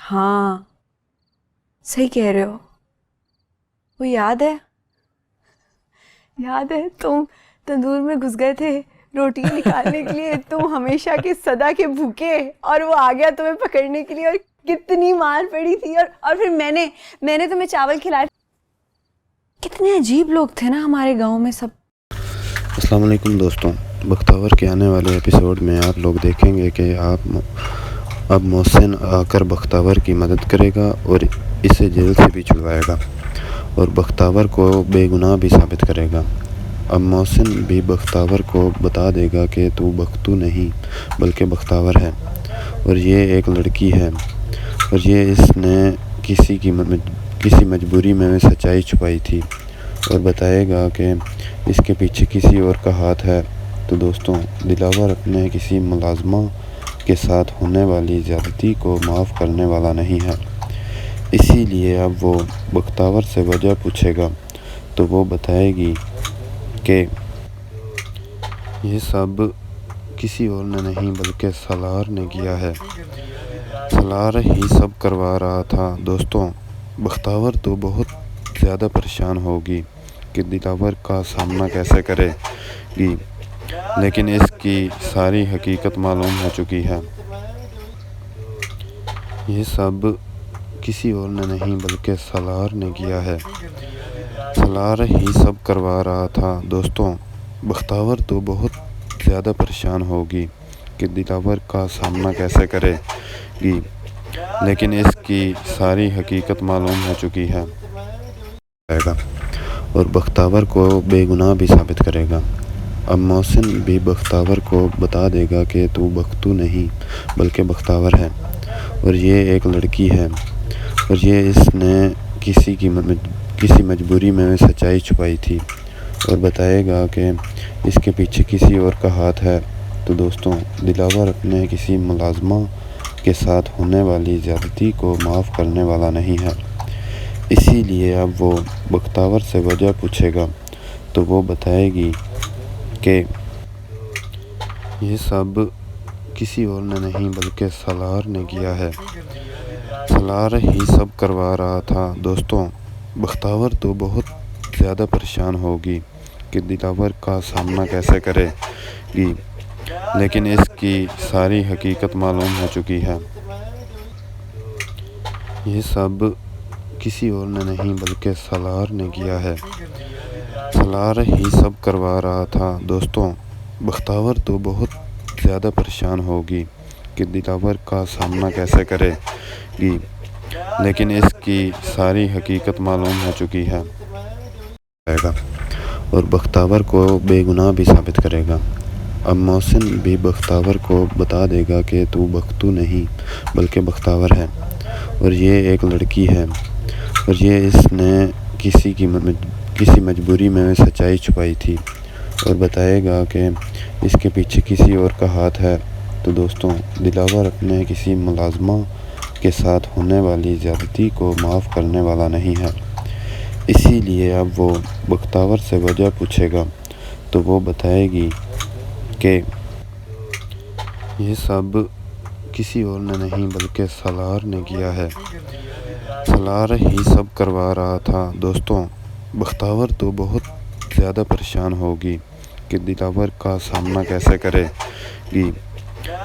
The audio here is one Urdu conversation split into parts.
ہاں صحیح کہہ رہے ہو. وہ یاد ہے تم تندور میں گھس گئے تھے روٹیاں نکالنے کے لیے، تم ہمیشہ کے صدا کے بھوکے، اور وہ آ گیا تمہیں پکڑنے کے لیے، اور کتنی مار پڑی تھی. اور پھر میں نے تمہیں چاول کھلائے. کتنے عجیب لوگ تھے نا ہمارے گاؤں میں سب. السلام علیکم دوستوں، بختاور کے آنے والے ایپیسوڈ میں آپ لوگ دیکھیں گے کہ اب محسن آ کر بختاور کی مدد کرے گا اور اسے جیل سے بھی چھڑوائے گا اور بختاور کو بے گناہ بھی ثابت کرے گا. اب محسن بھی بختاور کو بتا دے گا کہ تو بختو نہیں بلکہ بختاور ہے، اور یہ ایک لڑکی ہے، اور یہ اس نے کسی مجبوری میں سچائی چھپائی تھی، اور بتائے گا کہ اس کے پیچھے کسی اور کا ہاتھ ہے. تو دوستوں، دلاور اپنے کسی ملازمہ کے ساتھ ہونے والی زیادتی کو معاف کرنے والا نہیں ہے، اسی لیے اب وہ بختاور سے وجہ پوچھے گا تو وہ بتائے گی کہ یہ سب کسی اور نے نہیں بلکہ سالار نے کیا ہے، سالار ہی سب کروا رہا تھا. دوستوں، بختاور تو بہت زیادہ پریشان ہوگی کہ دلاور کا سامنا کیسے کرے گی، لیکن اس کی ساری حقیقت معلوم ہو چکی ہے. یہ سب کسی اور نے نہیں بلکہ سالار نے کیا ہے، سالار ہی سب کروا رہا تھا. دوستوں، بختاور تو بہت زیادہ پریشان ہوگی کہ دلاور کا سامنا کیسے کرے گی، لیکن اس کی ساری حقیقت معلوم ہو چکی ہے اور بختاور کو بے گناہ بھی ثابت کرے گا. اب محسن بھی بختاور کو بتا دے گا کہ تو بختو نہیں بلکہ بختاور ہے، اور یہ ایک لڑکی ہے، اور یہ اس نے کسی مجبوری میں سچائی چھپائی تھی، اور بتائے گا کہ اس کے پیچھے کسی اور کا ہاتھ ہے. تو دوستوں، دلاور اپنے کسی ملازمہ کے ساتھ ہونے والی زیادتی کو معاف کرنے والا نہیں ہے، اسی لیے اب وہ بختاور سے وجہ پوچھے گا تو وہ بتائے گی کہ یہ سب کسی اور نے نہیں بلکہ سالار نے کیا ہے، سالار ہی سب کروا رہا تھا. دوستوں، بختاور تو بہت زیادہ پریشان ہوگی کہ دلاور کا سامنا کیسے کرے گی، لیکن اس کی ساری حقیقت معلوم ہو چکی ہے. یہ سب کسی اور نے نہیں بلکہ سالار نے کیا ہے، سالار ہی سب کروا رہا تھا. دوستوں، بختاور تو بہت زیادہ پریشان ہوگی کہ دلاور کا سامنا کیسے کرے گی، لیکن اس کی ساری حقیقت معلوم ہو چکی ہے اور بختاور کو بے گناہ بھی ثابت کرے گا. اب محسن بھی بختاور کو بتا دے گا کہ تو بختو نہیں بلکہ بختاور ہے، اور یہ ایک لڑکی ہے، اور یہ اس نے کسی مجبوری میں سچائی چھپائی تھی، اور بتائے گا کہ اس کے پیچھے کسی اور کا ہاتھ ہے. تو دوستوں، دلاور اپنے کسی ملازمہ کے ساتھ ہونے والی زیادتی کو معاف کرنے والا نہیں ہے، اسی لیے اب وہ بختاور سے وجہ پوچھے گا تو وہ بتائے گی کہ یہ سب کسی اور نے نہیں بلکہ سالار نے کیا ہے، سالار ہی سب کروا رہا تھا. دوستوں، بختاور تو بہت زیادہ پریشان ہوگی کہ دلاور کا سامنا کیسے کرے گی،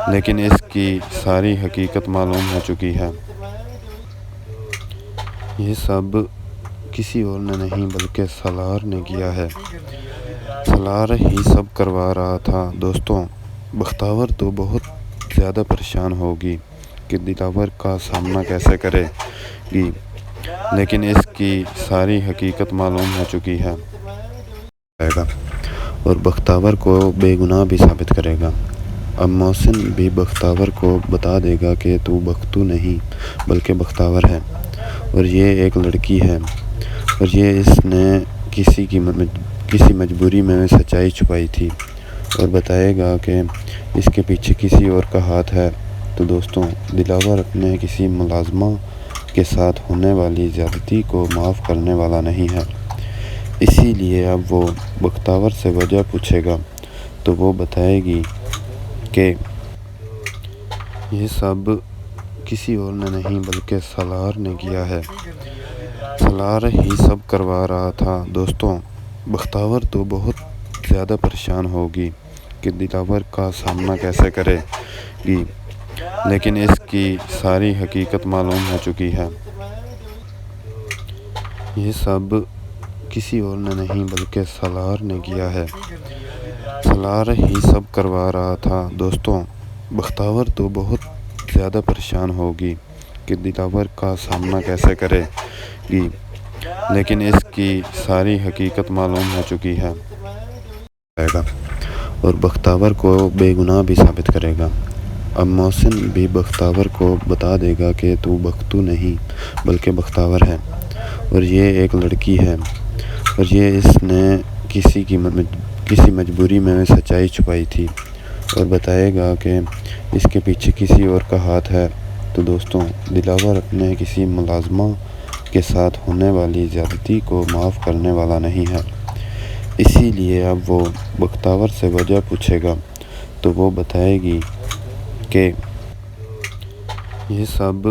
لیکن اس کی ساری حقیقت معلوم ہو چکی ہے. یہ سب کسی اور نے نہیں بلکہ سالار نے کیا ہے، سالار ہی سب کروا رہا تھا. دوستوں، بختاور تو بہت زیادہ پریشان ہوگی کہ دلاور کا سامنا کیسے کرے گی، لیکن اس کی ساری حقیقت معلوم ہو چکی ہے اور بختاور کو بے گناہ بھی ثابت کرے گا. اب محسن بھی بختاور کو بتا دے گا کہ تو بختو نہیں بلکہ بختاور ہے، اور یہ ایک لڑکی ہے، اور یہ اس نے کسی مجبوری میں سچائی چھپائی تھی، اور بتائے گا کہ اس کے پیچھے کسی اور کا ہاتھ ہے. تو دوستوں، دلاور اپنے کسی ملازمہ کے ساتھ ہونے والی زیادتی کو معاف کرنے والا نہیں ہے، اسی لیے اب وہ بختاور سے وجہ پوچھے گا تو وہ بتائے گی کہ یہ سب کسی اور نے نہیں بلکہ سالار نے کیا ہے۔ سالار ہی سب کروا رہا تھا۔ دوستوں، بختاور تو بہت زیادہ پریشان ہوگی کہ دلاور کا سامنا کیسے کرے گی، لیکن اس کی ساری حقیقت معلوم ہو چکی ہے۔ یہ سب کسی اور نے نہیں بلکہ سالار نے کیا ہے۔ سالار ہی سب کروا رہا تھا۔ دوستوں، بختاور تو بہت زیادہ پریشان ہوگی کہ دلاور کا سامنا کیسے کرے گی، لیکن اس کی ساری حقیقت معلوم ہو چکی ہے۔ اور بختاور کو بے گناہ بھی ثابت کرے گا۔ اب محسن بھی بختاور کو بتا دے گا کہ تو بختو نہیں بلکہ بختاور ہے، اور یہ ایک لڑکی ہے، اور یہ اس نے کسی مجبوری میں سچائی چھپائی تھی، اور بتائے گا کہ اس کے پیچھے کسی اور کا ہاتھ ہے۔ تو دوستوں، دلاور اپنے کسی ملازمہ کے ساتھ ہونے والی زیادتی کو معاف کرنے والا نہیں ہے، اسی لیے اب وہ بختاور سے وجہ پوچھے گا تو وہ بتائے گی کہ یہ سب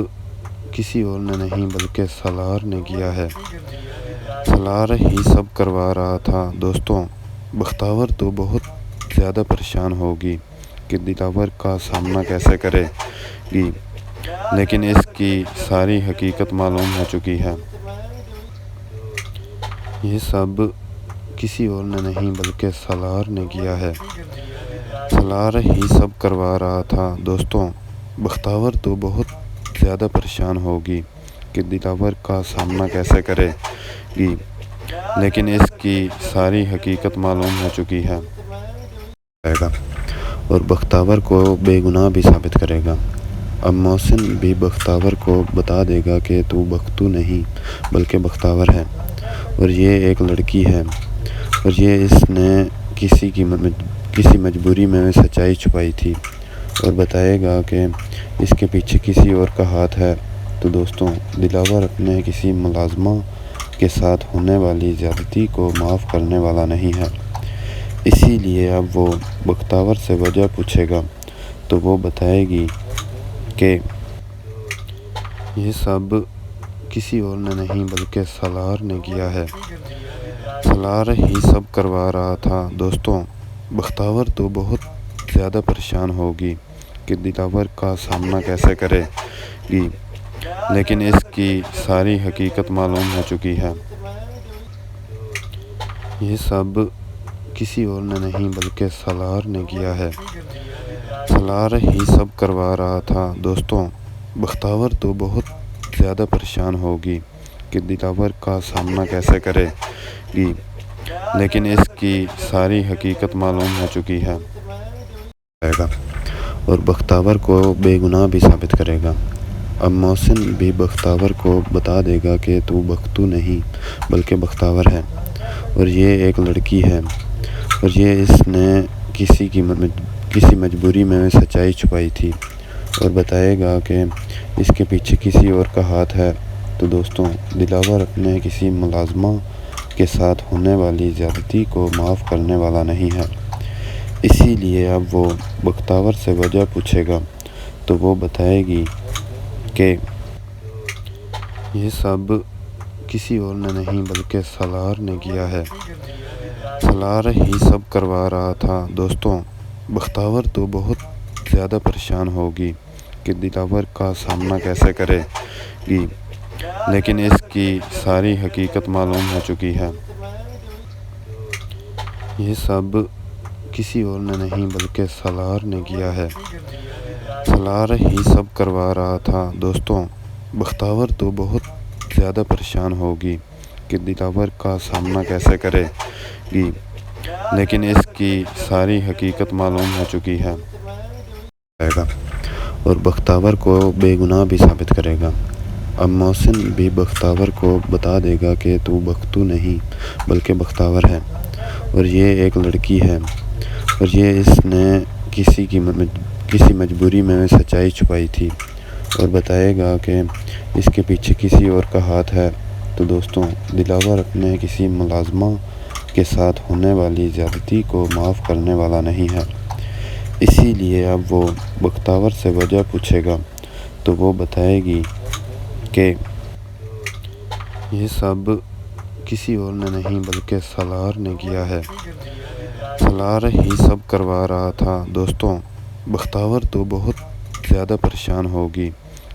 کسی اور نے نہیں بلکہ سالار نے کیا ہے۔ سالار ہی سب کروا رہا تھا۔ دوستوں، بختاور تو بہت زیادہ پریشان ہوگی کہ دلاور کا سامنا کیسے کرے گی، لیکن اس کی ساری حقیقت معلوم ہو چکی ہے۔ یہ سب کسی اور نے نہیں بلکہ سالار نے کیا ہے۔ سالار ہی سب کروا رہا تھا۔ دوستوں، بختاور تو بہت زیادہ پریشان ہوگی کہ دلاور کا سامنا کیسے کرے گی، لیکن اس کی ساری حقیقت معلوم ہو چکی ہے۔ اور بختاور کو بے گناہ بھی ثابت کرے گا۔ اب محسن بھی بختاور کو بتا دے گا کہ تو بختو نہیں بلکہ بختاور ہے، اور یہ ایک لڑکی ہے، اور یہ اس نے کسی مجبوری میں سچائی چھپائی تھی، اور بتائے گا کہ اس کے پیچھے کسی اور کا ہاتھ ہے۔ تو دوستوں، دلاور اپنے کسی ملازمہ کے ساتھ ہونے والی زیادتی کو معاف کرنے والا نہیں ہے، اسی لیے اب وہ بختاور سے وجہ پوچھے گا تو وہ بتائے گی کہ یہ سب کسی اور نے نہیں بلکہ سالار نے کیا ہے۔ سالار ہی سب کروا رہا تھا۔ دوستوں، بختاور تو بہت زیادہ پریشان ہوگی کہ دلاور کا سامنا کیسے کرے گی، لیکن اس کی ساری حقیقت معلوم ہو چکی ہے۔ یہ سب کسی اور نے نہیں بلکہ سالار نے کیا ہے۔ سالار ہی سب کروا رہا تھا۔ دوستوں، بختاور تو بہت زیادہ پریشان ہوگی کہ دلاور کا سامنا کیسے کرے گی، لیکن اس کی ساری حقیقت معلوم ہو چکی ہے۔ اور بختاور کو بے گناہ بھی ثابت کرے گا۔ اب محسن بھی بختاور کو بتا دے گا کہ تو بختو نہیں بلکہ بختاور ہے، اور یہ ایک لڑکی ہے، اور یہ اس نے کسی مجبوری میں سچائی چھپائی تھی، اور بتائے گا کہ اس کے پیچھے کسی اور کا ہاتھ ہے۔ تو دوستوں، دلاور اپنے کسی ملازمہ کے ساتھ ہونے والی زیادتی کو معاف کرنے والا نہیں ہے، اسی لیے اب وہ بختاور سے وجہ پوچھے گا تو وہ بتائے گی کہ یہ سب کسی اور نے نہیں بلکہ سالار نے کیا ہے۔ سالار ہی سب کروا رہا تھا۔ دوستوں، بختاور تو بہت زیادہ پریشان ہوگی کہ دلاور کا سامنا کیسے کرے گی، لیکن اس کی ساری حقیقت معلوم ہو چکی ہے۔ یہ سب کسی اور نے نہیں بلکہ سالار نے کیا ہے۔ سالار ہی سب کروا رہا تھا۔ دوستوں، بختاور تو بہت زیادہ پریشان ہوگی کہ دلاور کا سامنا کیسے کرے گی، لیکن اس کی ساری حقیقت معلوم ہو چکی ہے۔ اور بختاور کو بے گناہ بھی ثابت کرے گا۔ اب محسن بھی بختاور کو بتا دے گا کہ تو بختو نہیں بلکہ بختاور ہے، اور یہ ایک لڑکی ہے، اور یہ اس نے کسی مجبوری میں سچائی چھپائی تھی، اور بتائے گا کہ اس کے پیچھے کسی اور کا ہاتھ ہے۔ تو دوستوں، دلاور اپنے کسی ملازمہ کے ساتھ ہونے والی زیادتی کو معاف کرنے والا نہیں ہے، اسی لیے اب وہ بختاور سے وجہ پوچھے گا تو وہ بتائے گی کہ یہ سب کسی اور نے نہیں بلکہ سالار نے کیا ہے۔ سالار ہی سب کروا رہا تھا۔ دوستوں، بختاور تو بہت زیادہ پریشان ہوگی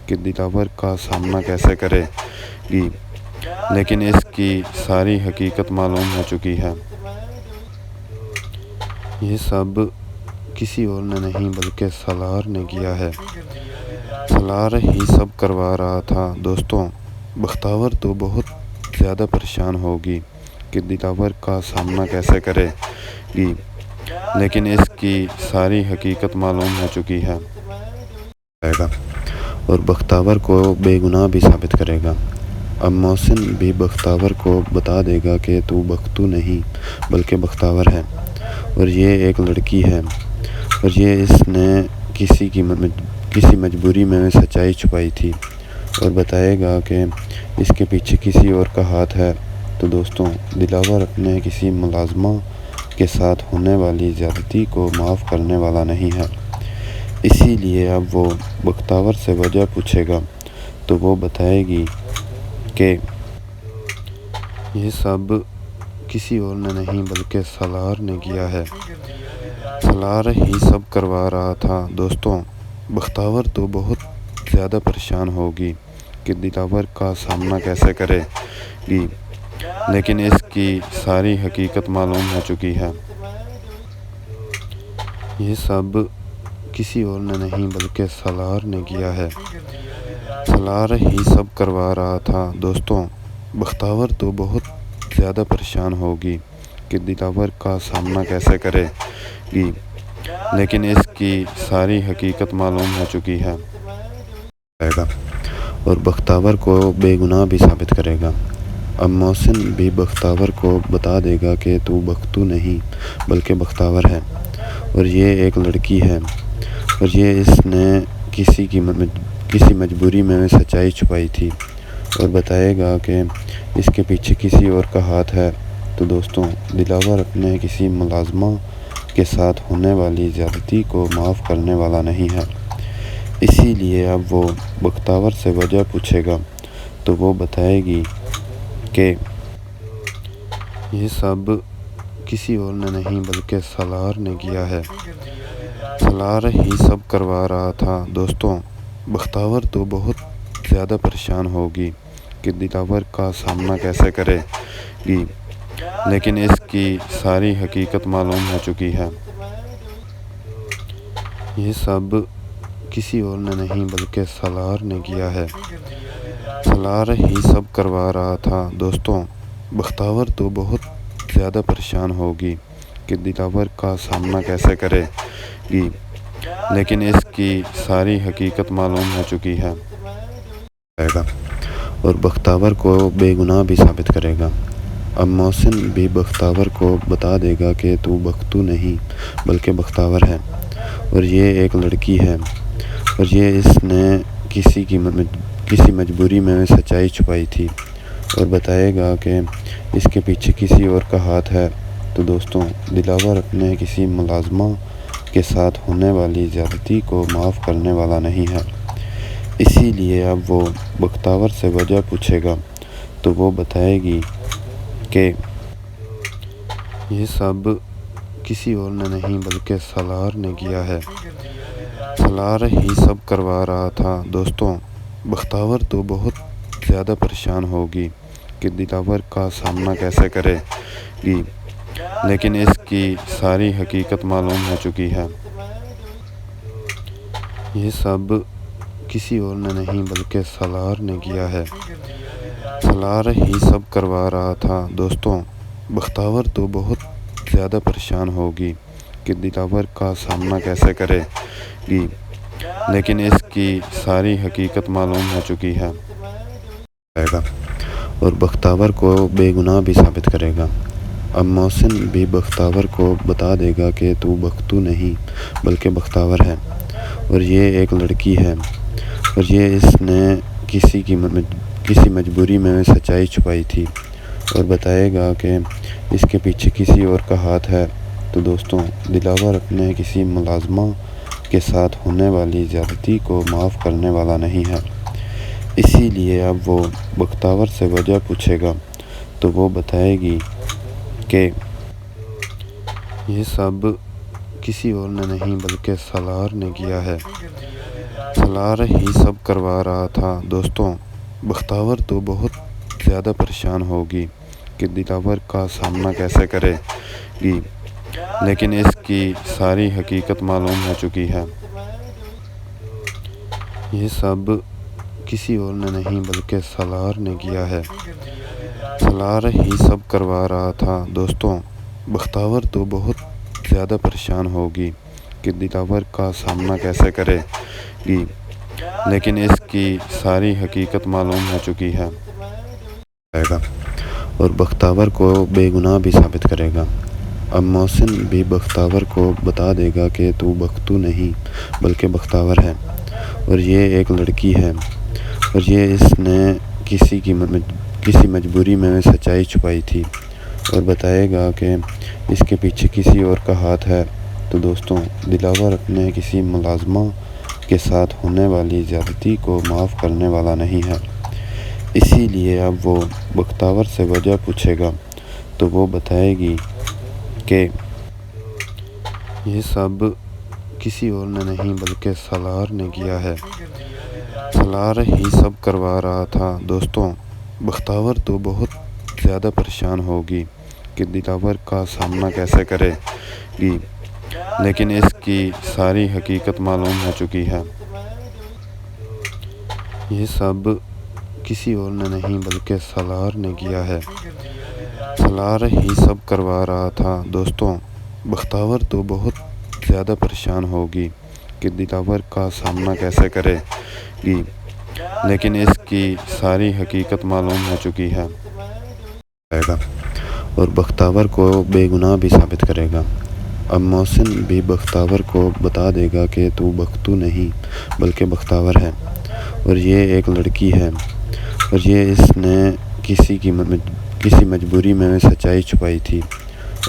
کہ دلاور کا سامنا کیسے کرے گی، لیکن اس کی ساری حقیقت معلوم ہو چکی ہے۔ یہ سب کسی اور نے نہیں بلکہ سالار نے کیا ہے۔ سالار ہی سب کروا رہا تھا۔ دوستوں، بختاور تو بہت زیادہ پریشان ہوگی کہ دلاور کا سامنا کیسے کرے گی، لیکن اس کی ساری حقیقت معلوم ہو چکی ہے اور بختاور کو بے گناہ بھی ثابت کرے گا۔ اب محسن بھی بختاور کو بتا دے گا کہ تو بختو نہیں بلکہ بختاور ہے، اور یہ ایک لڑکی ہے، اور یہ اس نے کسی مجبوری میں سچائی چھپائی تھی، اور بتائے گا کہ اس کے پیچھے کسی اور کا ہاتھ ہے۔ تو دوستوں، دلاور اپنے کسی ملازمہ کے ساتھ ہونے والی زیادتی کو معاف کرنے والا نہیں ہے، اسی لیے اب وہ بختاور سے وجہ پوچھے گا تو وہ بتائے گی کہ یہ سب کسی اور نے نہیں بلکہ سالار نے کیا ہے۔ سالار ہی سب کروا رہا تھا۔ دوستوں، بختاور تو بہت زیادہ پریشان ہوگی کہ دلاور کا سامنا کیسے کرے گی، لیکن اس کی ساری حقیقت معلوم ہو چکی ہے۔ یہ سب کسی اور نے نہیں بلکہ سالار نے کیا ہے۔ سالار ہی سب کروا رہا تھا۔ دوستوں، بختاور تو بہت زیادہ پریشان ہوگی کہ دلاور کا سامنا کیسے کرے گی، لیکن اس کی ساری حقیقت معلوم ہو چکی ہے اور بختاور کو بے گناہ بھی ثابت کرے گا۔ اب محسن بھی بختاور کو بتا دے گا کہ تو بختو نہیں بلکہ بختاور ہے، اور یہ ایک لڑکی ہے، اور یہ اس نے کسی مجبوری میں سچائی چھپائی تھی، اور بتائے گا کہ اس کے پیچھے کسی اور کا ہاتھ ہے۔ تو دوستوں، دلاور اپنے کسی ملازمہ کے ساتھ ہونے والی زیادتی کو معاف کرنے والا نہیں ہے، اسی لیے اب وہ بختاور سے وجہ پوچھے گا تو وہ بتائے گی کہ یہ سب کسی اور نے نہیں بلکہ سالار نے کیا ہے۔ سالار ہی سب کروا رہا تھا۔ دوستوں، بختاور تو بہت زیادہ پریشان ہوگی کہ دلاور کا سامنا کیسے کرے گی، لیکن اس کی ساری حقیقت معلوم ہو چکی ہے۔ یہ سب کسی اور نے نہیں بلکہ سالار نے کیا ہے۔ سالار ہی سب کروا رہا تھا۔ دوستوں، بختاور تو بہت زیادہ پریشان ہوگی کہ دلاور کا سامنا کیسے کرے گی، لیکن اس کی ساری حقیقت معلوم ہو چکی ہے اور بختاور کو بے گناہ بھی ثابت کرے گا۔ اب محسن بھی بختاور کو بتا دے گا کہ تو بختو نہیں بلکہ بختاور ہے، اور یہ ایک لڑکی ہے، اور یہ اس نے کسی مجبوری میں سچائی چھپائی تھی، اور بتائے گا کہ اس کے پیچھے کسی اور کا ہاتھ ہے۔ تو دوستوں، دلاور اپنے کسی ملازمہ کے ساتھ ہونے والی زیادتی کو معاف کرنے والا نہیں ہے، اسی لیے اب وہ بختاور سے وجہ پوچھے گا تو وہ بتائے گی کہ یہ سب کسی اور نے نہیں بلکہ سالار نے کیا ہے۔ سالار ہی سب کروا رہا تھا۔ دوستوں، بختاور تو بہت زیادہ پریشان ہوگی کہ دلاور کا سامنا کیسے کرے گی، لیکن اس کی ساری حقیقت معلوم ہو چکی ہے۔ یہ سب کسی اور نے نہیں بلکہ سالار نے کیا ہے۔ سالار ہی سب کروا رہا تھا۔ دوستوں، بختاور تو بہت زیادہ پریشان ہوگی کہ دلاور کا سامنا کیسے کرے گی، لیکن اس کی ساری حقیقت معلوم ہو چکی ہے اور بختاور کو بے گناہ بھی ثابت کرے گا۔ اب محسن بھی بختاور کو بتا دے گا کہ تو بختو نہیں بلکہ بختاور ہے، اور یہ ایک لڑکی ہے، اور یہ اس نے کسی مجبوری میں سچائی چھپائی تھی، اور بتائے گا کہ اس کے پیچھے کسی اور کا ہاتھ ہے۔ تو دوستوں، دلاور اپنے کسی ملازمہ کے ساتھ ہونے والی زیادتی کو معاف کرنے والا نہیں ہے۔ اسی لیے اب وہ بختاور سے وجہ پوچھے گا تو وہ بتائے گی کہ یہ سب کسی اور نے نہیں بلکہ سالار نے کیا ہے۔ سالار ہی سب کروا رہا تھا۔ دوستوں، بختاور تو بہت زیادہ پریشان ہوگی کہ دلاور کا سامنا کیسے کرے گی، لیکن اس کی ساری حقیقت معلوم ہو چکی ہے۔ یہ سب کسی اور نے نہیں بلکہ سالار نے کیا ہے۔ سالار ہی سب کروا رہا تھا۔ دوستوں، بختاور تو بہت زیادہ پریشان ہوگی کہ دلاور کا سامنا کیسے کرے گی، لیکن اس کی ساری حقیقت معلوم ہو چکی ہے اور بختاور کو بے گناہ بھی ثابت کرے گا۔ اب محسن بھی بختاور کو بتا دے گا کہ تو بختو نہیں بلکہ بختاور ہے، اور یہ ایک لڑکی ہے، اور یہ اس نے کسی مجبوری میں سچائی چھپائی تھی، اور بتائے گا کہ اس کے پیچھے کسی اور کا ہاتھ ہے۔ تو دوستوں، دلاور اپنے کسی ملازمہ کے ساتھ ہونے والی زیادتی کو معاف کرنے والا نہیں ہے۔ اسی لیے اب وہ بختاور سے وجہ پوچھے گا تو وہ بتائے گی کہ یہ سب کسی اور نے نہیں بلکہ سالار نے کیا ہے۔ سالار ہی سب کروا رہا تھا۔ دوستوں، بختاور تو بہت زیادہ پریشان ہوگی کہ دلاور کا سامنا کیسے کرے گی، لیکن اس کی ساری حقیقت معلوم ہو چکی ہے۔ یہ سب کسی اور نے نہیں بلکہ سالار نے کیا ہے۔ سالار ہی سب کروا رہا تھا۔ دوستوں، بختاور تو بہت زیادہ پریشان ہوگی کہ دلاور کا سامنا کیسے کرے گی، لیکن اس کی ساری حقیقت معلوم ہو چکی ہے اور بختاور کو بے گناہ بھی ثابت کرے گا۔ اب محسن بھی بختاور کو بتا دے گا کہ تو بختو نہیں بلکہ بختاور ہے، اور یہ ایک لڑکی ہے، اور یہ اس نے کسی مجبوری میں سچائی چھپائی تھی،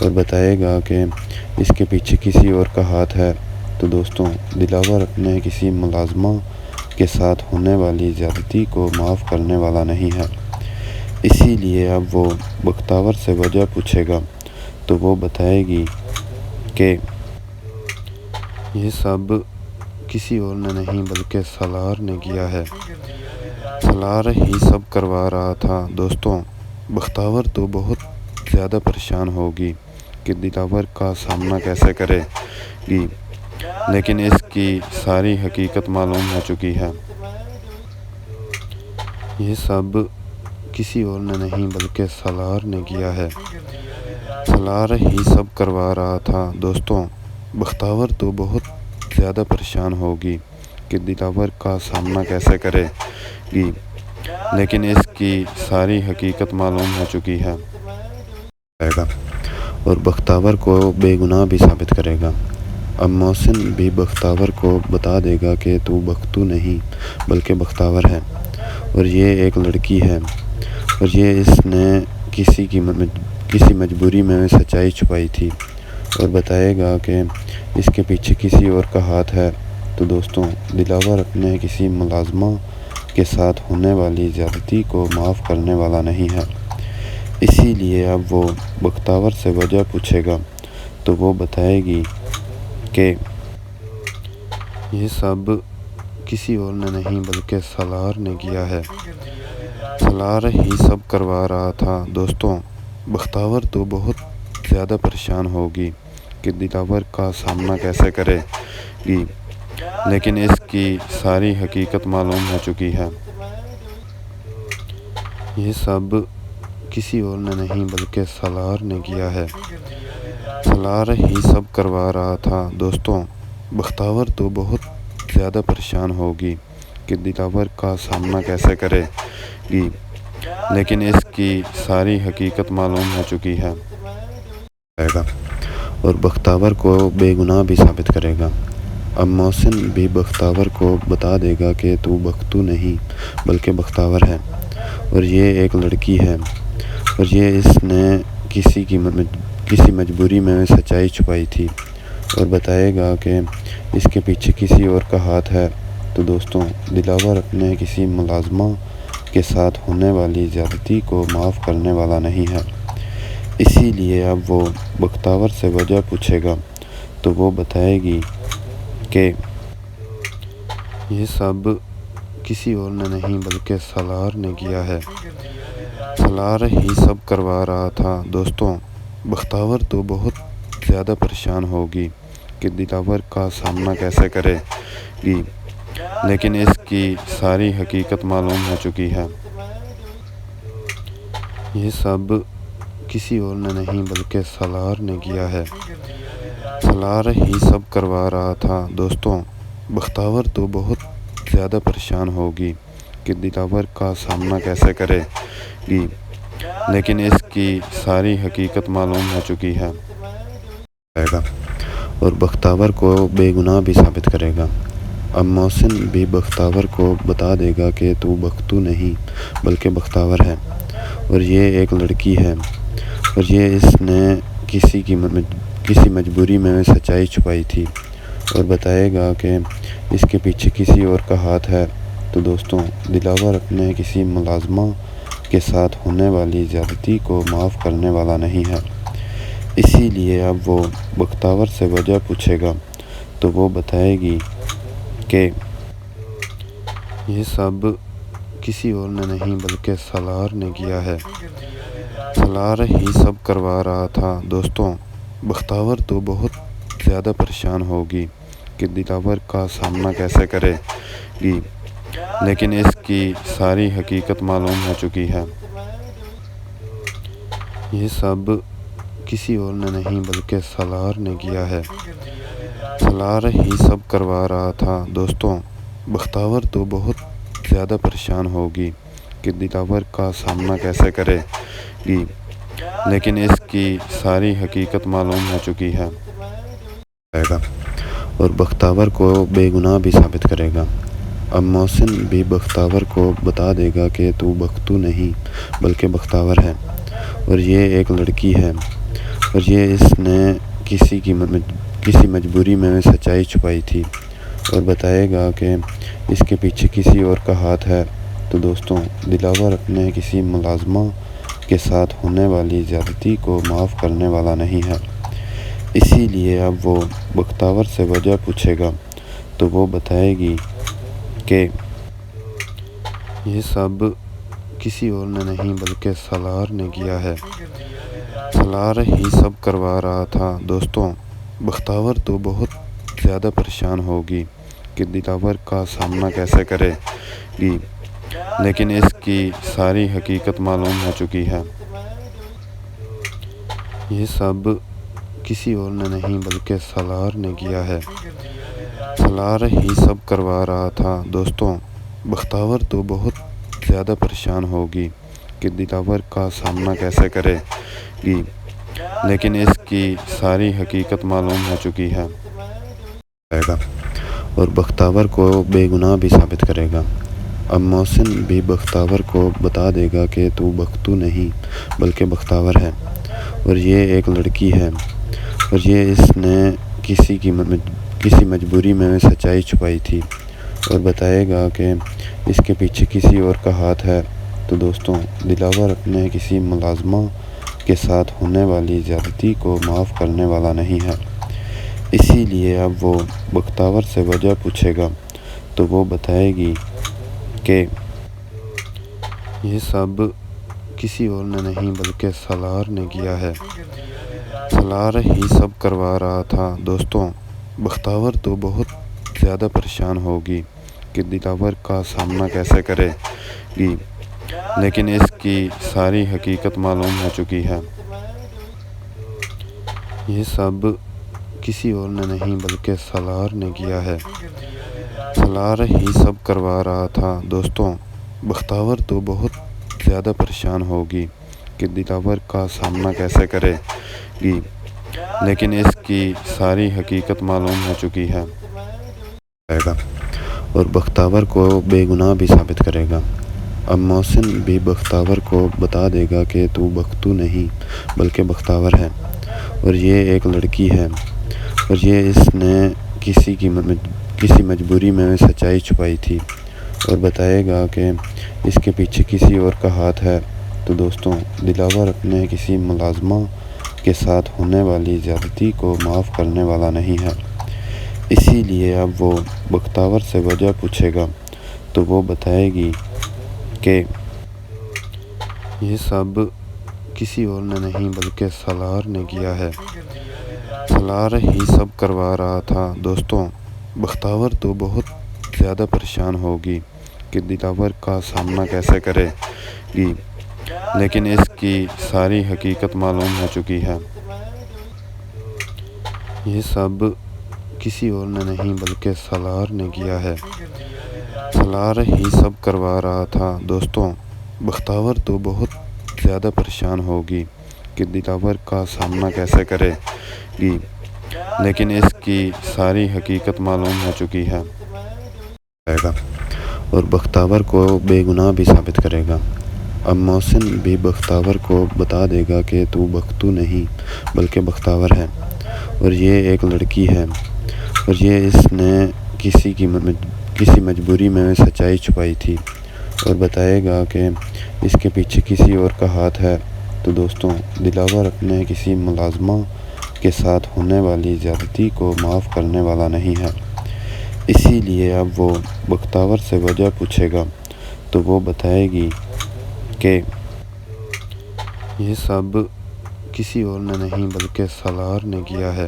اور بتائے گا کہ اس کے پیچھے کسی اور کا ہاتھ ہے۔ تو دوستوں، دلاور اپنے کسی ملازمہ کے ساتھ ہونے والی زیادتی کو معاف کرنے والا نہیں ہے۔ اسی لیے اب وہ بختاور سے وجہ پوچھے گا تو وہ بتائے گی کہ یہ سب کسی اور نے نہیں بلکہ سالار نے کیا ہے۔ سالار ہی سب کروا رہا تھا۔ دوستوں، بختاور تو بہت زیادہ پریشان ہوگی کہ دلاور کا سامنا کیسے کرے گی، لیکن اس کی ساری حقیقت معلوم ہو چکی ہے۔ یہ سب کسی اور نے نہیں بلکہ سالار نے کیا ہے۔ سالار ہی سب کروا رہا تھا۔ دوستوں، بختاور تو بہت زیادہ پریشان ہوگی کہ دلاور کا سامنا کیسے کرے گی، لیکن اس کی ساری حقیقت معلوم ہو چکی ہے اور بختاور کو بے گناہ بھی ثابت کرے گا۔ اب محسن بھی بختاور کو بتا دے گا کہ تو بختو نہیں بلکہ بختاور ہے، اور یہ ایک لڑکی ہے، اور یہ اس نے کسی مجبوری میں سچائی چھپائی تھی، اور بتائے گا کہ اس کے پیچھے کسی اور کا ہاتھ ہے۔ تو دوستوں، دلاور اپنے کسی ملازمہ کے ساتھ ہونے والی زیادتی کو معاف کرنے والا نہیں ہے۔ اسی لیے اب وہ بختاور سے وجہ پوچھے گا تو وہ بتائے گی کہ یہ سب کسی اور نے نہیں بلکہ سالار نے کیا ہے۔ سالار ہی سب کروا رہا تھا۔ دوستوں، بختاور تو بہت زیادہ پریشان ہوگی کہ دلاور کا سامنا کیسے کرے گی، لیکن اس کی ساری حقیقت معلوم ہو چکی ہے۔ یہ سب کسی اور نے نہیں بلکہ سالار نے کیا ہے۔ سالار ہی سب کروا رہا تھا۔ دوستوں، بختاور تو بہت زیادہ پریشان ہوگی کہ دلاور کا سامنا کیسے کرے گی، لیکن اس کی ساری حقیقت معلوم ہو چکی ہے اور بختاور کو بے گناہ بھی ثابت کرے گا۔ اب محسن بھی بختاور کو بتا دے گا کہ تو بختو نہیں بلکہ بختاور ہے، اور یہ ایک لڑکی ہے، اور یہ اس نے کسی مجبوری میں سچائی چھپائی تھی، اور بتائے گا کہ اس کے پیچھے کسی اور کا ہاتھ ہے تو دوستوں دلاور اپنے کسی ملازمہ کے ساتھ ہونے والی زیادتی کو معاف کرنے والا نہیں ہے، اسی لیے اب وہ بختاور سے وجہ پوچھے گا تو وہ بتائے گی کہ یہ سب کسی اور نے نہیں بلکہ سالار نے کیا ہے، سالار ہی سب کروا رہا تھا۔ دوستوں بختاور تو بہت زیادہ پریشان ہوگی کہ دلاور کا سامنا کیسے کرے گی، لیکن اس کی ساری حقیقت معلوم ہو چکی ہے۔ یہ سب کسی اور نے نہیں بلکہ سالار نے کیا ہے، سالار ہی سب کروا رہا تھا۔ دوستوں بختاور تو بہت زیادہ پریشان ہوگی کہ دلاور کا سامنا کیسے کرے گی، لیکن اس کی ساری حقیقت معلوم ہو چکی ہے اور بختاور کو بے گناہ بھی ثابت کرے گا۔ اب محسن بھی بختاور کو بتا دے گا کہ تو بختو نہیں بلکہ بختاور ہے، اور یہ ایک لڑکی ہے، اور یہ اس نے کسی مجبوری میں سچائی چھپائی تھی، اور بتائے گا کہ اس کے پیچھے کسی اور کا ہاتھ ہے تو دوستوں دلاور اپنے کسی ملازمہ کے ساتھ ہونے والی زیادتی کو معاف کرنے والا نہیں ہے، اسی لیے اب وہ بختاور سے وجہ پوچھے گا تو وہ بتائے گی کہ یہ سب کسی اور نے نہیں بلکہ سالار نے کیا ہے، سالار ہی سب کروا رہا تھا۔ دوستوں بختاور تو بہت زیادہ پریشان ہوگی کہ دلاور کا سامنا کیسے کرے گی، لیکن اس کی ساری حقیقت معلوم ہو چکی ہے۔ یہ سب کسی اور نے نہیں بلکہ سالار نے کیا ہے، سالار ہی سب کروا رہا تھا۔ دوستوں بختاور تو بہت زیادہ پریشان ہوگی کہ دلاور کا سامنا کیسے کرے گی، لیکن اس کی ساری حقیقت معلوم ہو چکی ہے اور بختاور کو بے گناہ بھی ثابت کرے گا۔ اب محسن بھی بختاور کو بتا دے گا کہ تو بختو نہیں بلکہ بختاور ہے، اور یہ ایک لڑکی ہے، اور یہ اس نے کسی مجبوری میں سچائی چھپائی تھی، اور بتائے گا کہ اس کے پیچھے کسی اور کا ہاتھ ہے تو دوستوں دلاور اپنے کسی ملازمہ کے ساتھ ہونے والی زیادتی کو معاف کرنے والا نہیں ہے، اسی لیے اب وہ بختاور سے وجہ پوچھے گا تو وہ بتائے گی کہ یہ سب کسی اور نے نہیں بلکہ سالار نے کیا ہے، سالار ہی سب کروا رہا تھا۔ دوستوں بختاور تو بہت زیادہ پریشان ہوگی کہ دلاور کا سامنا کیسے کرے گی، لیکن اس کی ساری حقیقت معلوم ہو چکی ہے۔ یہ سب کسی اور نے نہیں بلکہ سالار نے کیا ہے، سالار ہی سب کروا رہا تھا۔ دوستوں بختاور تو بہت زیادہ پریشان ہوگی کہ دلاور کا سامنا کیسے کرے گی، لیکن اس کی ساری حقیقت معلوم ہو چکی ہے اور بختاور کو بے گناہ بھی ثابت کرے گا۔ اب محسن بھی بختاور کو بتا دے گا کہ تو بختو نہیں بلکہ بختاور ہے، اور یہ ایک لڑکی ہے، اور یہ اس نے کسی مجبوری میں سچائی چھپائی تھی، اور بتائے گا کہ اس کے پیچھے کسی اور کا ہاتھ ہے تو دوستوں دلاور اپنے کسی ملازمہ کے ساتھ ہونے والی زیادتی کو معاف کرنے والا نہیں ہے، اسی لیے اب وہ بختاور سے وجہ پوچھے گا تو وہ بتائے گی کہ یہ سب کسی اور نے نہیں بلکہ سالار نے کیا ہے، سالار ہی سب کروا رہا تھا۔ دوستوں بختاور تو بہت زیادہ پریشان ہوگی کہ دلاور کا سامنا کیسے کرے گی، لیکن اس کی ساری حقیقت معلوم ہو چکی ہے۔ یہ سب کسی اور نے نہیں بلکہ سالار نے کیا ہے، سالار ہی سب کروا رہا تھا۔ دوستوں بختاور تو بہت زیادہ پریشان ہوگی کہ دلاور کا سامنا کیسے کرے گی، لیکن اس کی ساری حقیقت معلوم ہو چکی ہے اور بختاور کو بے گناہ بھی ثابت کرے گا۔ اب محسن بھی بختاور کو بتا دے گا کہ تو بختو نہیں بلکہ بختاور ہے، اور یہ ایک لڑکی ہے، اور یہ اس نے کسی مجبوری میں سچائی چھپائی تھی اور بتائے گا کہ اس کے پیچھے کسی اور کا ہاتھ ہے، تو دوستوں دلاور اپنے کسی ملازمہ کے ساتھ ہونے والی زیادتی کو معاف کرنے والا نہیں ہے۔ اسی لیے اب وہ بختاور سے وجہ پوچھے گا تو وہ بتائے گی کہ یہ سب کسی اور نے نہیں بلکہ سالار نے کیا ہے، سالار ہی سب کروا رہا تھا۔ دوستوں بختاور تو بہت زیادہ پریشان ہوگی کہ دلاور کا سامنا کیسے کرے گی، لیکن اس کی ساری حقیقت معلوم ہو چکی ہے۔ یہ سب کسی اور نے نہیں بلکہ سالار نے کیا ہے، سالار ہی سب کروا رہا تھا۔ دوستوں بختاور تو بہت زیادہ پریشان ہوگی کہ دلاور کا سامنا کیسے کرے گی، لیکن اس کی ساری حقیقت معلوم ہو چکی ہے اور بختاور کو بے گناہ بھی ثابت کرے گا۔ اب محسن بھی بختاور کو بتا دے گا کہ تو بختو نہیں بلکہ بختاور ہے، اور یہ ایک لڑکی ہے، اور یہ اس نے کسی مجبوری میں سچائی چھپائی تھی اور بتائے گا کہ اس کے پیچھے کسی اور کا ہاتھ ہے، تو دوستوں دلاور اپنے کسی ملازمہ کے ساتھ ہونے والی زیادتی کو معاف کرنے والا نہیں ہے۔ اسی لیے اب وہ بختاور سے وجہ پوچھے گا تو وہ بتائے گی کہ یہ سب کسی اور نے نہیں بلکہ سالار نے کیا ہے،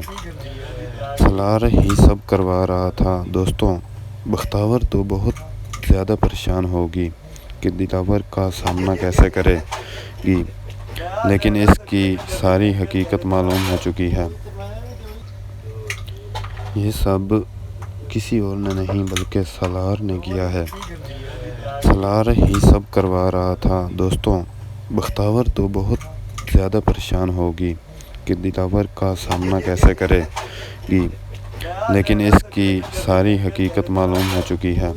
سالار ہی سب کروا رہا تھا۔ دوستوں بختاور تو بہت زیادہ پریشان ہوگی کہ دلاور کا سامنا کیسے کرے گی، لیکن اس کی ساری حقیقت معلوم ہو چکی ہے۔ یہ سب کسی اور نے نہیں بلکہ سالار نے کیا ہے، سالار ہی سب کروا رہا تھا۔ دوستوں بختاور تو بہت زیادہ پریشان ہوگی کہ دلاور کا سامنا کیسے کرے گی، لیکن اس کی ساری حقیقت معلوم ہو چکی ہے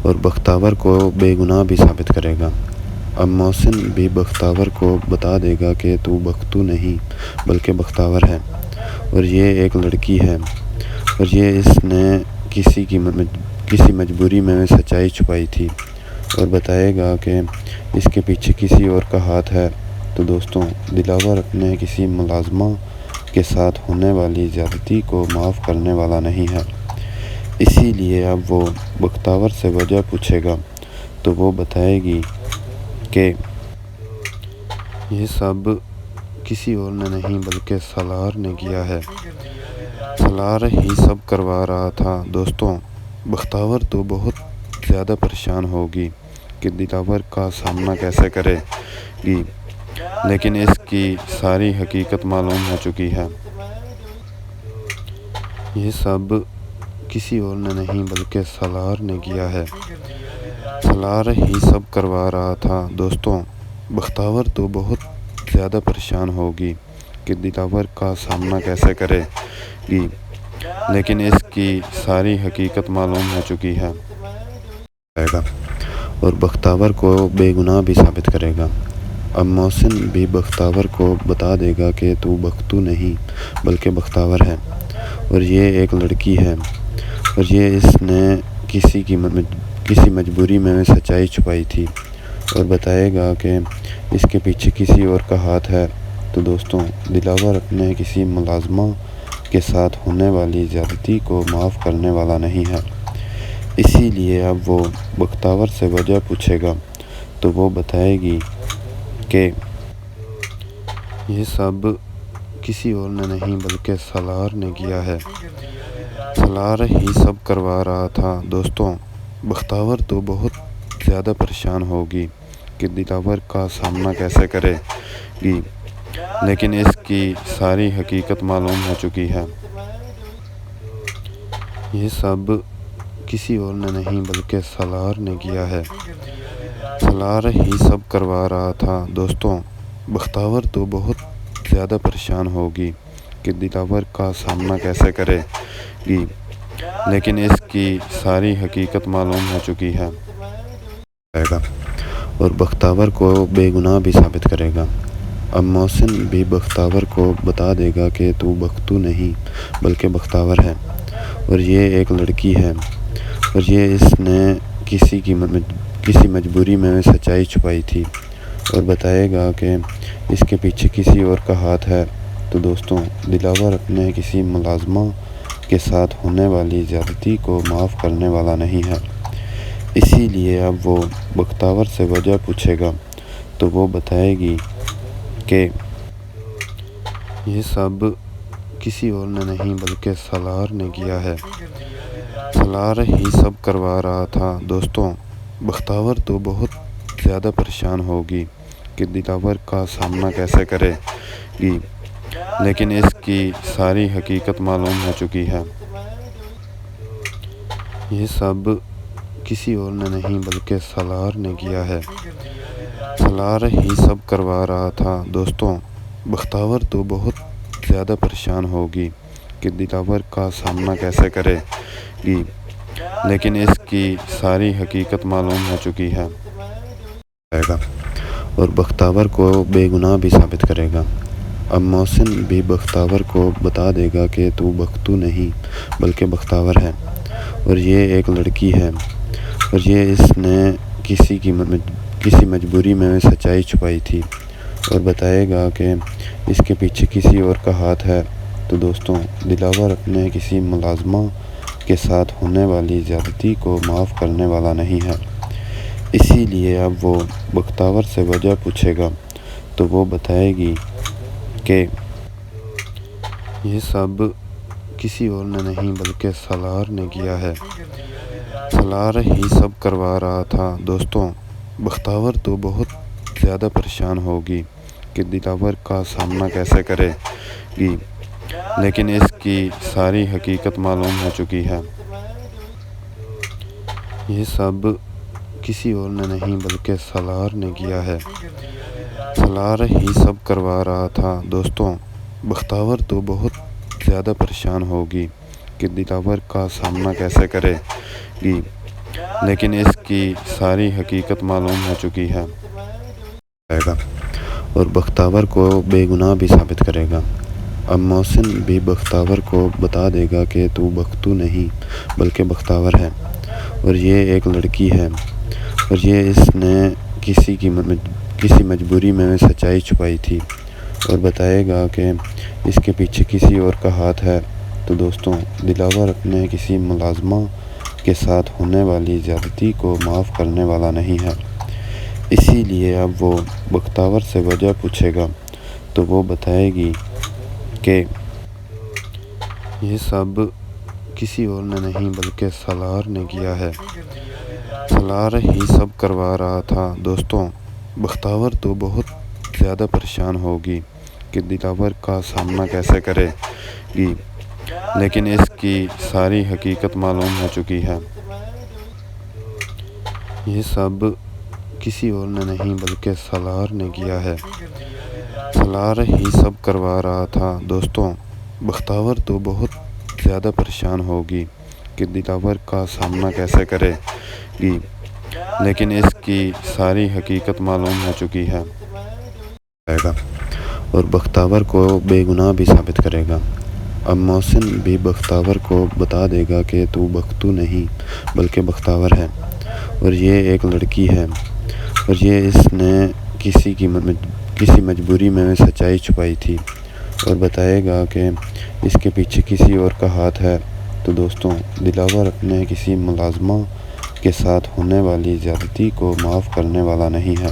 اور بختاور کو بے گناہ بھی ثابت کرے گا۔ اب محسن بھی بختاور کو بتا دے گا کہ تو بختو نہیں بلکہ بختاور ہے، اور یہ ایک لڑکی ہے، اور یہ اس نے کسی مجبوری میں سچائی چھپائی تھی اور بتائے گا کہ اس کے پیچھے کسی اور کا ہاتھ ہے، تو دوستوں دلاور اپنے کسی ملازمہ کے ساتھ ہونے والی زیادتی کو معاف کرنے والا نہیں ہے۔ اسی لیے اب وہ بختاور سے وجہ پوچھے گا تو وہ بتائے گی کہ یہ سب کسی اور نے نہیں بلکہ سالار نے کیا ہے، سالار ہی سب کروا رہا تھا۔ دوستوں بختاور تو بہت زیادہ پریشان ہوگی کہ دلاور کا سامنا کیسے کرے گی، لیکن اس کی ساری حقیقت معلوم ہو چکی ہے۔ یہ سب کسی اور نے نہیں بلکہ سالار نے کیا ہے، سالار ہی سب کروا رہا تھا۔ دوستوں بختاور تو بہت زیادہ پریشان ہوگی کہ دلاور کا سامنا کیسے کرے گی، لیکن اس کی ساری حقیقت معلوم ہو چکی ہے اور بختاور کو بے گناہ بھی ثابت کرے گا۔ اب محسن بھی بختاور کو بتا دے گا کہ تو بختو نہیں بلکہ بختاور ہے، اور یہ ایک لڑکی ہے، اور یہ اس نے کسی مجبوری میں سچائی چھپائی تھی اور بتائے گا کہ اس کے پیچھے کسی اور کا ہاتھ ہے، تو دوستوں دلاور اپنے کسی ملازمہ کے ساتھ ہونے والی زیادتی کو معاف کرنے والا نہیں ہے۔ اسی لیے اب وہ بختاور سے وجہ پوچھے گا تو وہ بتائے گی کہ یہ سب کسی اور نے نہیں بلکہ سالار نے کیا ہے، سالار ہی سب کروا رہا تھا۔ دوستوں بختاور تو بہت زیادہ پریشان ہوگی کہ دلاور کا سامنا کیسے کرے گی، لیکن اس کی ساری حقیقت معلوم ہو چکی ہے۔ یہ سب کسی اور نے نہیں بلکہ سالار نے کیا ہے، سالار ہی سب کروا رہا تھا۔ دوستوں بختاور تو بہت زیادہ پریشان ہوگی کہ دلاور کا سامنا کیسے کرے گی، لیکن اس کی ساری حقیقت معلوم ہو چکی ہے اور بختاور کو بے گناہ بھی ثابت کرے گا۔ اب محسن بھی بختاور کو بتا دے گا کہ تو بختو نہیں بلکہ بختاور ہے، اور یہ ایک لڑکی ہے، اور یہ اس نے کسی مجبوری میں سچائی چھپائی تھی، اور بتائے گا کہ اس کے پیچھے کسی اور کا ہاتھ ہے۔ تو دوستوں، دلاور اپنے کسی ملازمہ کے ساتھ ہونے والی زیادتی کو معاف کرنے والا نہیں ہے، اسی لیے اب وہ بختاور سے وجہ پوچھے گا تو وہ بتائے گی کہ یہ سب کسی اور نے نہیں بلکہ سالار نے کیا ہے، سالار ہی سب کروا رہا تھا۔ دوستوں، بختاور تو بہت زیادہ پریشان ہوگی کہ دلاور کا سامنا کیسے کرے گی، لیکن اس کی ساری حقیقت معلوم ہو چکی ہے۔ یہ سب کسی اور نے نہیں بلکہ سالار نے کیا ہے، سالار ہی سب کروا رہا تھا۔ دوستوں، بختاور تو بہت زیادہ پریشان ہوگی کہ دلاور کا سامنا کیسے کرے گی، لیکن اس کی ساری حقیقت معلوم ہو چکی ہے، اور بختاور کو بے گناہ بھی ثابت کرے گا۔ اب محسن بھی بختاور کو بتا دے گا کہ تو بختو نہیں بلکہ بختاور ہے، اور یہ ایک لڑکی ہے، اور یہ اس نے کسی مجبوری میں سچائی چھپائی تھی، اور بتائے گا کہ اس کے پیچھے کسی اور کا ہاتھ ہے۔ تو دوستوں، دلاور اپنے کسی ملازمہ کے ساتھ ہونے والی زیادتی کو معاف کرنے والا نہیں ہے، اسی لیے اب وہ بختاور سے وجہ پوچھے گا تو وہ بتائے گی کہ یہ سب کسی اور نے نہیں بلکہ سالار نے کیا ہے، سالار ہی سب کروا رہا تھا۔ دوستوں، بختاور تو بہت زیادہ پریشان ہوگی کہ دلاور کا سامنا کیسے کرے گی، لیکن اس کی ساری حقیقت معلوم ہو چکی ہے۔ یہ سب کسی اور نے نہیں بلکہ سالار نے کیا ہے، سالار ہی سب کروا رہا تھا۔ دوستوں، بختاور تو بہت زیادہ پریشان ہوگی کہ دلاور کا سامنا کیسے کرے گی، لیکن اس کی ساری حقیقت معلوم ہو چکی ہے، اور بختاور کو بے گناہ بھی ثابت کرے گا۔ اب محسن بھی بختاور کو بتا دے گا کہ تو بختو نہیں بلکہ بختاور ہے، اور یہ ایک لڑکی ہے، اور یہ اس نے کسی مجبوری میں سچائی چھپائی تھی، اور بتائے گا کہ اس کے پیچھے کسی اور کا ہاتھ ہے۔ تو دوستوں، دلاور اپنے کسی ملازمہ کے ساتھ ہونے والی زیادتی کو معاف کرنے والا نہیں ہے، اسی لیے اب وہ بختاور سے وجہ پوچھے گا تو وہ بتائے گی کہ یہ سب کسی اور نے نہیں بلکہ سالار نے کیا ہے، سالار ہی سب کروا رہا تھا۔ دوستوں، بختاور تو بہت زیادہ پریشان ہوگی کہ دلاور کا سامنا کیسے کرے گی، لیکن اس کی ساری حقیقت معلوم ہو چکی ہے۔ یہ سب کسی اور نے نہیں بلکہ سالار نے کیا ہے، سالار ہی سب کروا رہا تھا۔ دوستوں، بختاور تو بہت زیادہ پریشان ہوگی کہ دلاور کا سامنا کیسے کرے گی، لیکن اس کی ساری حقیقت معلوم ہو چکی ہے، اور بختاور کو بے گناہ بھی ثابت کرے گا۔ اب محسن بھی بختاور کو بتا دے گا کہ تو بختو نہیں بلکہ بختاور ہے، اور یہ ایک لڑکی ہے، اور یہ اس نے کسی مجبوری میں سچائی چھپائی تھی، اور بتائے گا کہ اس کے پیچھے کسی اور کا ہاتھ ہے۔ تو دوستوں، دلاور اپنے کسی ملازمہ کے ساتھ ہونے والی زیادتی کو معاف کرنے والا نہیں ہے،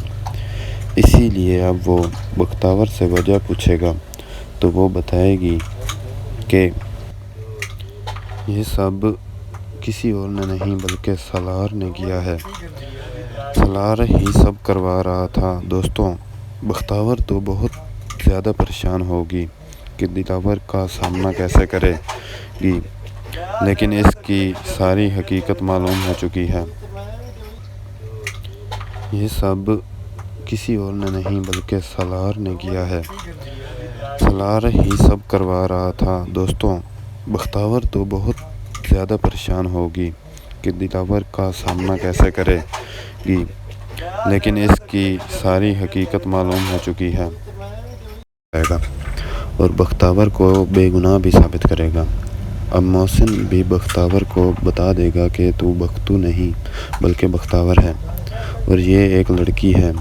اسی لیے اب وہ بختاور سے وجہ پوچھے گا تو وہ بتائے گی کہ یہ سب کسی اور نے نہیں بلکہ سالار نے کیا ہے، سالار ہی سب کروا رہا تھا۔ دوستوں، بختاور تو بہت زیادہ پریشان ہوگی کہ دلاور کا سامنا کیسے کرے گی، لیکن اس کی ساری حقیقت معلوم ہو چکی ہے۔ یہ سب کسی اور نے نہیں بلکہ سالار نے کیا ہے، سالار ہی سب کروا رہا تھا۔ دوستوں، بختاور تو بہت زیادہ پریشان ہوگی کہ دلاور کا سامنا کیسے کرے گی، لیکن اس کی ساری حقیقت معلوم ہو چکی ہے۔ جائے گا اور بختاور کو بے گناہ بھی ثابت کرے گا۔ اب محسن بھی بختاور کو بتا دے گا کہ تو بختو نہیں بلکہ بختاور ہے، اور یہ ایک لڑکی ہے،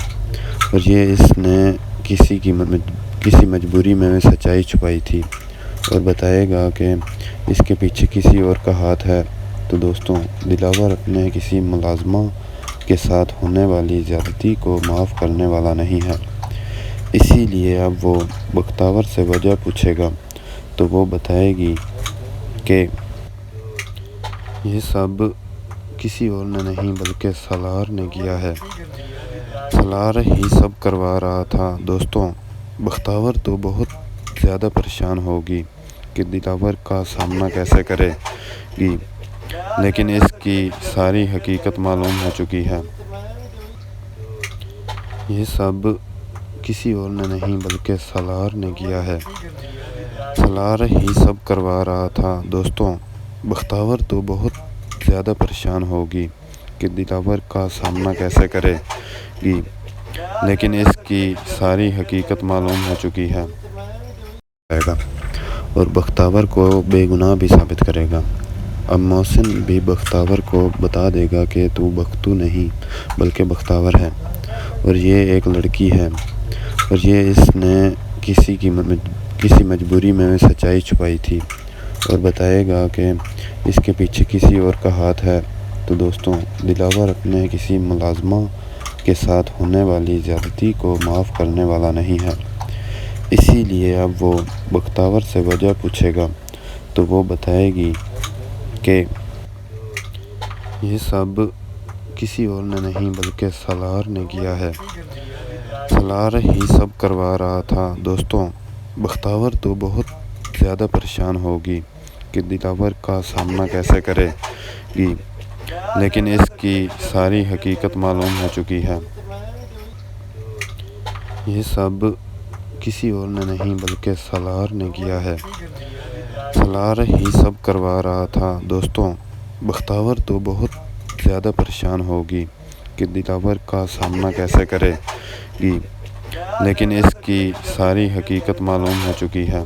اور یہ اس نے کسی مجبوری میں سچائی چھپائی تھی، اور بتائے گا کہ اس کے پیچھے کسی اور کا ہاتھ ہے۔ تو دوستوں، دلاور اپنے کسی ملازمہ کے ساتھ ہونے والی زیادتی کو معاف کرنے والا نہیں ہے، اسی لیے اب وہ بختاور سے وجہ پوچھے گا تو وہ بتائے گی کہ یہ سب کسی اور نے نہیں بلکہ سالار نے کیا ہے، سالار ہی سب کروا رہا تھا۔ دوستوں، بختاور تو بہت زیادہ پریشان ہوگی کہ دلاور کا سامنا کیسے کرے گی، لیکن اس کی ساری حقیقت معلوم ہو چکی ہے۔ یہ سب کسی اور نے نہیں بلکہ سالار نے کیا ہے، سالار ہی سب کروا رہا تھا۔ دوستوں، بختاور تو بہت زیادہ پریشان ہوگی کہ دلاور کا سامنا کیسے کرے گی، لیکن اس کی ساری حقیقت معلوم ہو چکی ہے۔ اور بختاور کو بے گناہ بھی ثابت کرے گا۔ اب محسن بھی بختاور کو بتا دے گا کہ تو بختو نہیں بلکہ بختاور ہے، اور یہ ایک لڑکی ہے، اور یہ اس نے کسی مجبوری میں سچائی چھپائی تھی، اور بتائے گا کہ اس کے پیچھے کسی اور کا ہاتھ ہے۔ تو دوستوں، دلاور اپنے کسی ملازمہ کے ساتھ ہونے والی زیادتی کو معاف کرنے والا نہیں ہے، اسی لیے اب وہ بختاور سے وجہ پوچھے گا تو وہ بتائے گی کہ یہ سب کسی اور نے نہیں بلکہ سالار نے کیا ہے، سالار ہی سب کروا رہا تھا۔ دوستوں، بختاور تو بہت زیادہ پریشان ہوگی کہ دلاور کا سامنا کیسے کرے گی، لیکن اس کی ساری حقیقت معلوم ہو چکی ہے۔ یہ سب کسی اور نے نہیں بلکہ سالار نے کیا ہے، سالار ہی سب کروا رہا تھا۔ دوستوں، بختاور تو بہت زیادہ پریشان ہوگی کہ دلاور کا سامنا کیسے کرے گی، لیکن اس کی ساری حقیقت معلوم ہو چکی ہے۔